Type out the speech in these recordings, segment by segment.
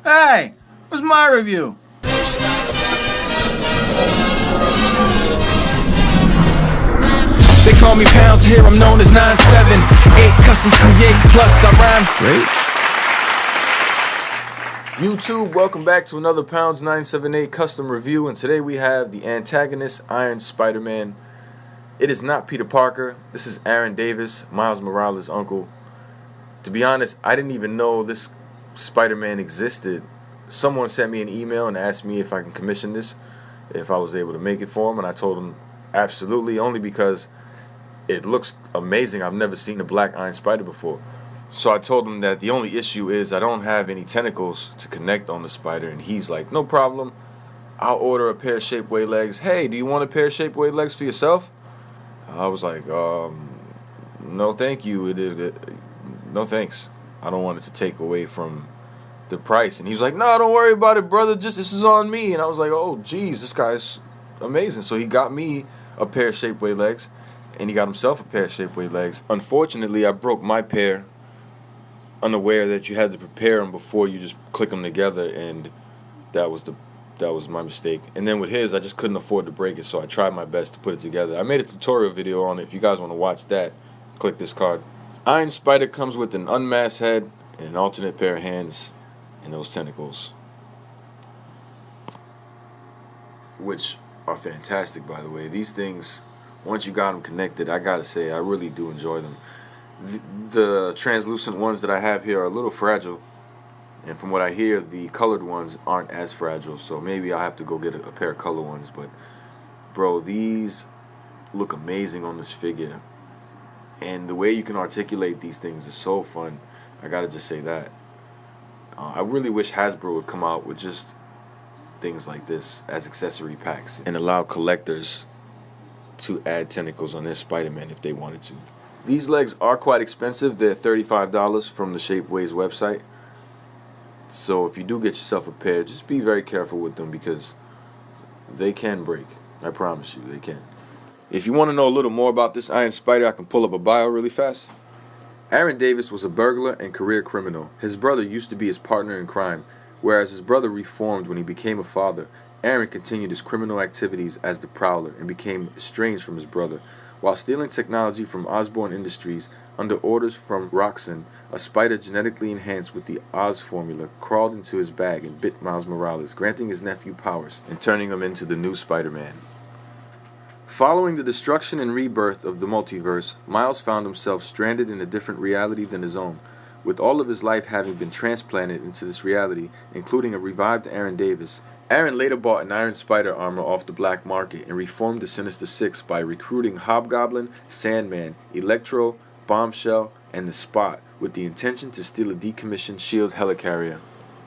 Hey, where's my review? They call me Pounds, here I'm known as 978 Customs create, plus I rhyme. Great. YouTube, welcome back to another Pounds 978 custom review, and today we have the antagonist, Iron Spider-Man. It is not Peter Parker. This is Aaron Davis, Miles Morales' uncle. To be honest, I didn't even know this Spider-Man existed. Someone sent me an email and asked me if I can commission this, if I was able to make it for him, and I told him absolutely, only because it looks amazing. I've never seen a black Iron Spider before. So I told him that the only issue is I don't have any tentacles to connect on the spider, and he's like, no problem, I'll order a pair of shapewear legs. Hey, do you want a pair of shapewear legs for yourself? I was like, no thank you, no thanks. I don't want it to take away from the price. And he was like, no, don't worry about it, brother, just this is on me. And I was like, oh geez, this guy's amazing. So he got me a pair of shapewear legs, and he got himself a pair of shapewear legs. Unfortunately, I broke my pair, unaware that you had to prepare them before you just click them together, and that was my mistake. And then with his, I just couldn't afford to break it, so I tried my best to put it together. I made a tutorial video on it. If you guys want to watch that, click this card. Iron Spider comes with an unmasked head and an alternate pair of hands and those tentacles, which are fantastic, by the way. These things, once you got them connected, I gotta say, I really do enjoy them. The translucent ones that I have here are a little fragile, and from what I hear, the colored ones aren't as fragile, so maybe I'll have to go get a pair of color ones. But bro, these look amazing on this figure, and the way you can articulate these things is so fun. I gotta just say that. I really wish Hasbro would come out with just things like this as accessory packs and allow collectors to add tentacles on their Spider-Man if they wanted to. These legs are quite expensive. They're $35 from the Shapeways website. So if you do get yourself a pair, just be very careful with them, because they can break. I promise you, they can. If you want to know a little more about this Iron Spider, I can pull up a bio really fast. Aaron Davis was a burglar and career criminal. His brother used to be his partner in crime. Whereas his brother reformed when he became a father, Aaron continued his criminal activities as the Prowler and became estranged from his brother. While stealing technology from Osborn Industries under orders from Roxxon, a spider genetically enhanced with the Oz formula crawled into his bag and bit Miles Morales, granting his nephew powers and turning him into the new Spider-Man. Following the destruction and rebirth of the multiverse, Miles found himself stranded in a different reality than his own, with all of his life having been transplanted into this reality, including a revived Aaron Davis. Aaron later bought an Iron Spider armor off the black market and reformed the Sinister Six by recruiting Hobgoblin, Sandman, Electro, Bombshell, and the Spot with the intention to steal a decommissioned S.H.I.E.L.D. helicarrier.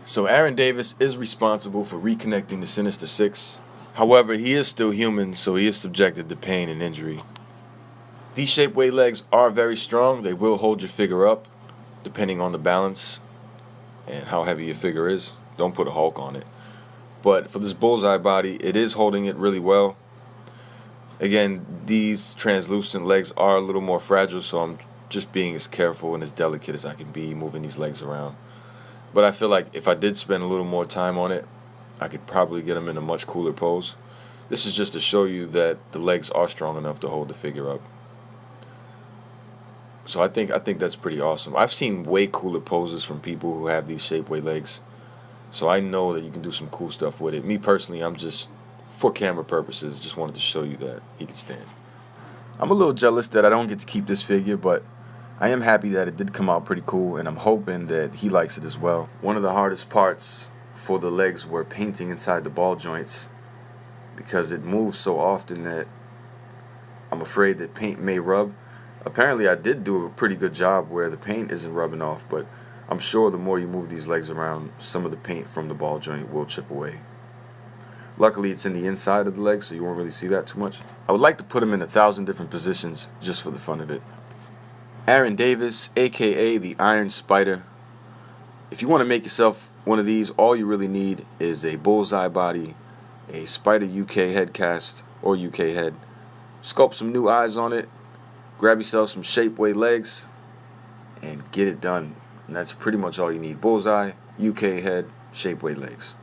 So Aaron Davis is responsible for reconnecting the Sinister Six. However, he is still human, so he is subjected to pain and injury. These shapewear legs are very strong. They will hold your figure up, depending on the balance and how heavy your figure is. Don't put a Hulk on it. But for this bullseye body, it is holding it really well. Again, these translucent legs are a little more fragile, so I'm just being as careful and as delicate as I can be moving these legs around. But I feel like if I did spend a little more time on it, I could probably get them in a much cooler pose. This is just to show you that the legs are strong enough to hold the figure up. So I think that's pretty awesome. I've seen way cooler poses from people who have these shapewear legs. So I know that you can do some cool stuff with it. Me personally, I'm just, for camera purposes, just wanted to show you that he can stand. I'm a little jealous that I don't get to keep this figure, but I am happy that it did come out pretty cool, and I'm hoping that he likes it as well. One of the hardest parts for the legs were painting inside the ball joints, because it moves so often that I'm afraid that paint may rub. Apparently I did do a pretty good job where the paint isn't rubbing off, but I'm sure the more you move these legs around, some of the paint from the ball joint will chip away. Luckily it's in the inside of the leg, so you won't really see that too much. I would like to put him in 1,000 different positions just for the fun of it. Aaron Davis, aka the Iron Spider. If you want to make yourself one of these, all you really need is a bullseye body, a Spider UK head cast or UK head. Sculpt some new eyes on it, grab yourself some shapewear legs, and get it done. And that's pretty much all you need. Bullseye, UK head, shape weight legs.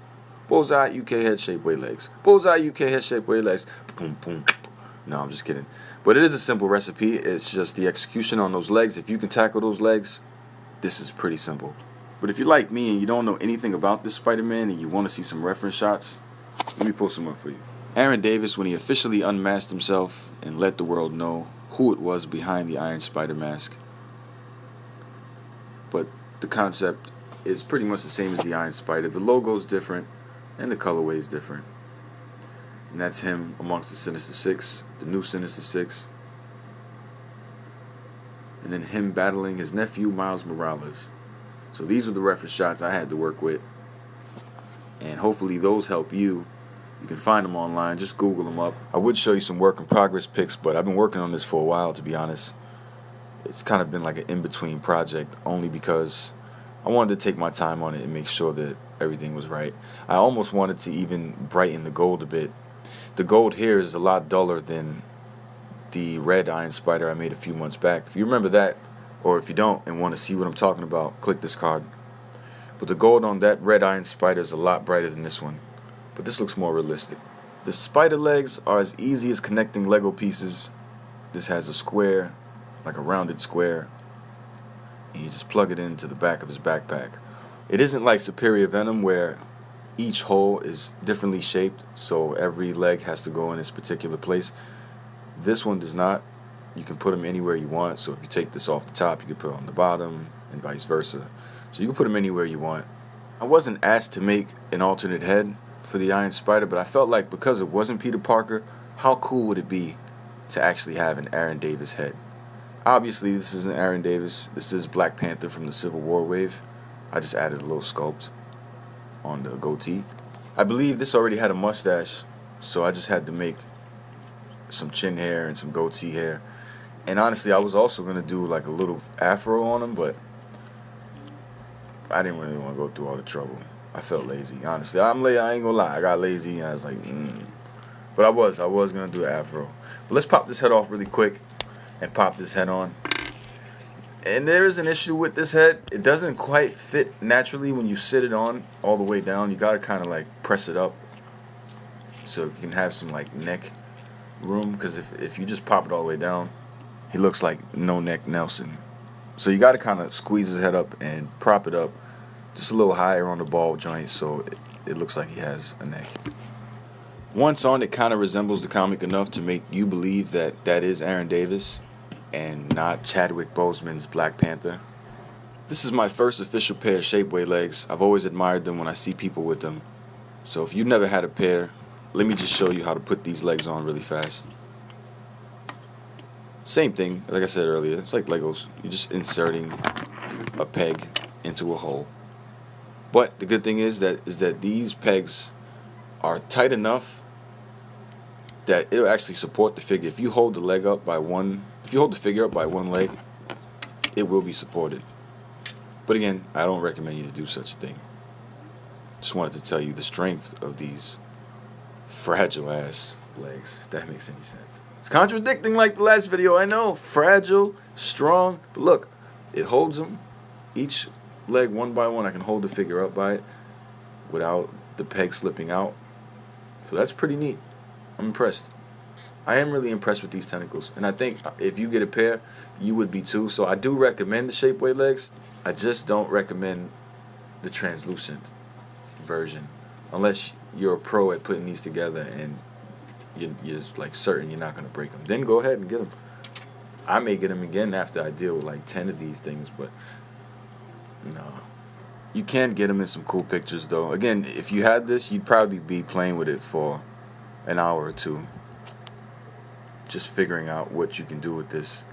Bullseye, UK head, shape weight legs. Bullseye, UK head, shape weight legs. Boom, boom. No, I'm just kidding. But it is a simple recipe. It's just the execution on those legs. If you can tackle those legs, this is pretty simple. But if you're like me and you don't know anything about this Spider-Man and you want to see some reference shots, let me pull some up for you. Aaron Davis, when he officially unmasked himself and let the world know who it was behind the Iron Spider mask. But the concept is pretty much the same as the Iron Spider. The logo's different and the colorway is different. And that's him amongst the Sinister Six, the new Sinister Six. And then him battling his nephew, Miles Morales. So these were the reference shots I had to work with. And hopefully those help you. You can find them online. Just Google them up. I would show you some work in progress pics, but I've been working on this for a while, to be honest. It's kind of been like an in-between project, only because I wanted to take my time on it and make sure that everything was right. I almost wanted to even brighten the gold a bit. The gold here is a lot duller than the red Iron Spider I made a few months back. If you remember that, or if you don't and want to see what I'm talking about, click this card. But the gold on that red Iron Spider is a lot brighter than this one. But this looks more realistic. The spider legs are as easy as connecting Lego pieces. This has a square, like a rounded square, and you just plug it into the back of his backpack. It isn't like Superior Venom where each hole is differently shaped, so every leg has to go in its particular place. This one does not. You can put them anywhere you want. So if you take this off the top, you can put it on the bottom and vice versa. So you can put them anywhere you want. I wasn't asked to make an alternate head for the Iron Spider, but I felt like because it wasn't Peter Parker, how cool would it be to actually have an Aaron Davis head? Obviously, this isn't Aaron Davis. This is Black Panther from the Civil War wave. I just added a little sculpt on the goatee. I believe this already had a mustache, so I just had to make some chin hair and some goatee hair. And honestly, I was also going to do like a little afro on him, but I didn't really want to go through all the trouble. I felt lazy, honestly. I ain't gonna lie. I got lazy and I was like, But I was gonna do an afro. But let's pop this head off really quick and pop this head on. And there is an issue with this head. It doesn't quite fit naturally when you sit it on all the way down. You gotta kind of like press it up so you can have some like neck room. Because if you just pop it all the way down, he looks like No Neck Nelson. So you gotta kind of squeeze his head up and prop it up just a little higher on the ball joint so it looks like he has a neck. Once on, it kind of resembles the comic enough to make you believe that that is Aaron Davis and not Chadwick Boseman's Black Panther. This is my first official pair of Shapeway legs. I've always admired them when I see people with them. So if you've never had a pair, let me just show you how to put these legs on really fast. Same thing, like I said earlier, it's like Legos. You're just inserting a peg into a hole. But the good thing is that these pegs are tight enough that it'll actually support the figure. If you hold the leg up by if you hold the figure up by one leg, it will be supported. But again, I don't recommend you to do such a thing. Just wanted to tell you the strength of these fragile ass legs, if that makes any sense. It's contradicting like the last video, I know. Fragile, strong, but look, it holds them. Each leg one by one, I can hold the figure up by it without the peg slipping out. So that's pretty neat. I'm impressed. I am really impressed with these tentacles, and I think if you get a pair, you would be too. So I do recommend the Shapeway legs. I just don't recommend the translucent version unless you're a pro at putting these together and you're like certain you're not going to break them. Then go ahead and get them. I may get them again after I deal with like 10 of these things, but no. You can get them in some cool pictures though. Again, if you had this, you'd probably be playing with it for an hour or two. Just figuring out what you can do with this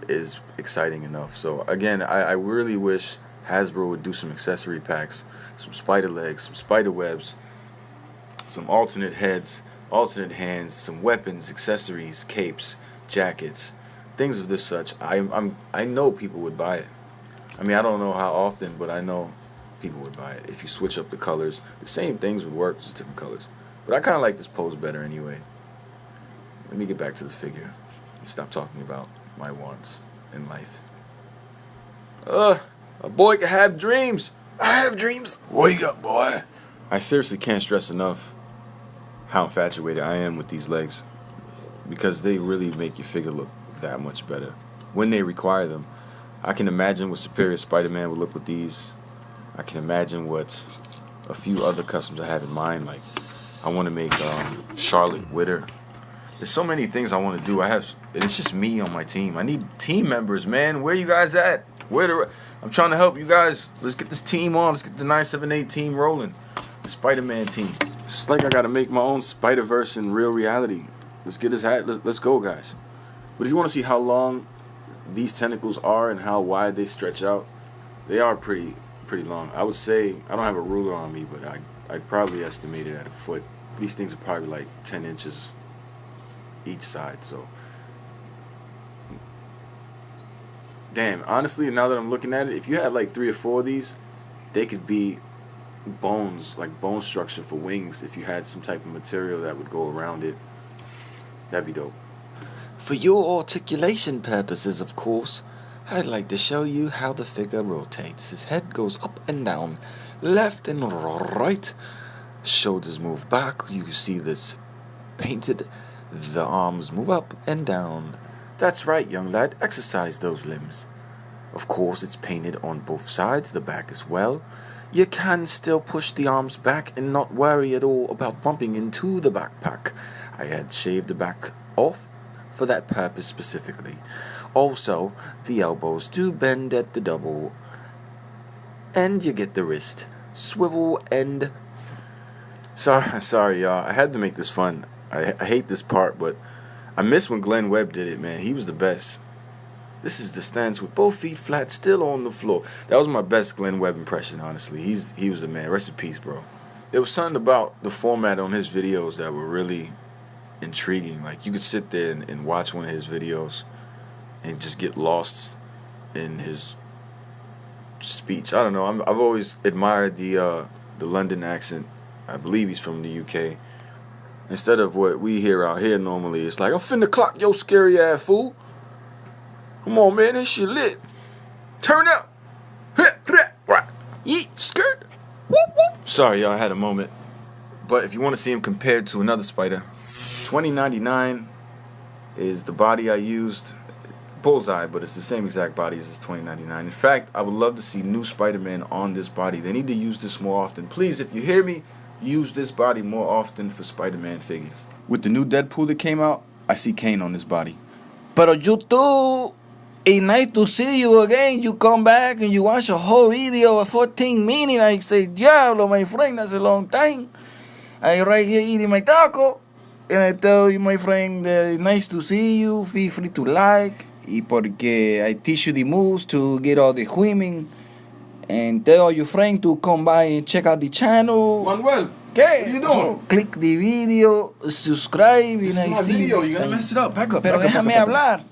is exciting enough. So again, I really wish Hasbro would do some accessory packs, some spider legs, some spider webs, some alternate heads, alternate hands, some weapons, accessories, capes, jackets, things of this such. I know people would buy it. I mean, I don't know how often, but I know people would buy it. If you switch up the colors, the same things would work, just different colors. But I kind of like this pose better anyway. Let me get back to the figure and stop talking about my wants in life. A boy can have dreams. I have dreams. Wake up, boy. I seriously can't stress enough how infatuated I am with these legs, because they really make your figure look that much better when they require them. I can imagine what Superior Spider-Man would look with these. I can imagine what a few other customs I have in mind. Like, I want to make Charlotte Witter. There's so many things I want to do. It's just me on my team. I need team members, man. Where you guys at? I'm trying to help you guys. Let's get this team on. Let's get the 978 team rolling. The Spider-Man team. It's like I gotta make my own Spider-Verse in real reality. Let's get this hat. Let's go, guys. But if you want to see how long these tentacles are and how wide they stretch out, they are pretty long. I would say, I don't have a ruler on me, but I'd probably estimate it at a foot. These things are probably like 10 inches each side. So, damn, honestly, now that I'm looking at it, if you had like 3 or 4 of these, they could be bones, like bone structure for wings. If you had some type of material that would go around it, that'd be dope. For your articulation purposes, of course, I'd like to show you how the figure rotates. His head goes up and down, left and right. Shoulders move back. You see this painted. The arms move up and down. That's right, young lad. Exercise those limbs. Of course, it's painted on both sides, the back as well. You can still push the arms back and not worry at all about bumping into the backpack. I had shaved the back off for that purpose specifically. Also, the elbows do bend at the double, and you get the wrist swivel and... Sorry, y'all. I had to make this fun. I hate this part, but I miss when Glenn Webb did it, man. He was the best. This is the stance with both feet flat, still on the floor. That was my best Glenn Webb impression, honestly. He was the man. Rest in peace, bro. There was something about the format on his videos that were really intriguing. Like, you could sit there and watch one of his videos and just get lost in his speech. I don't know. I've always admired the London accent. I believe he's from the UK. Instead of what we hear out here normally, it's like, I'm finna clock your scary ass fool. Come on, man, this shit lit. Turn up. Yeet, skirt. Whoop, whoop. Sorry, y'all, I had a moment. But if you want to see him compared to another Spider, 2099 is the body I used. Bullseye, but it's the same exact body as this 2099. In fact, I would love to see new Spider-Man on this body. They need to use this more often. Please, if you hear me, use this body more often for Spider-Man figures. With the new Deadpool that came out, I see Kane on this body. Pero you too. It's nice to see you again. You come back and you watch a whole video of 14 minutes. I say, diablo, my friend, that's a long time. I right here eating my taco. And I tell you, my friend, that it's nice to see you. Feel free to like. Y porque I teach you the moves to get all the swimming. And tell your friend to come by and check out the channel. Manuel, ¿Qué? what are you doing? So, click the video, subscribe. This is my video. You're gonna mess it up. Back up. Pero déjame hablar.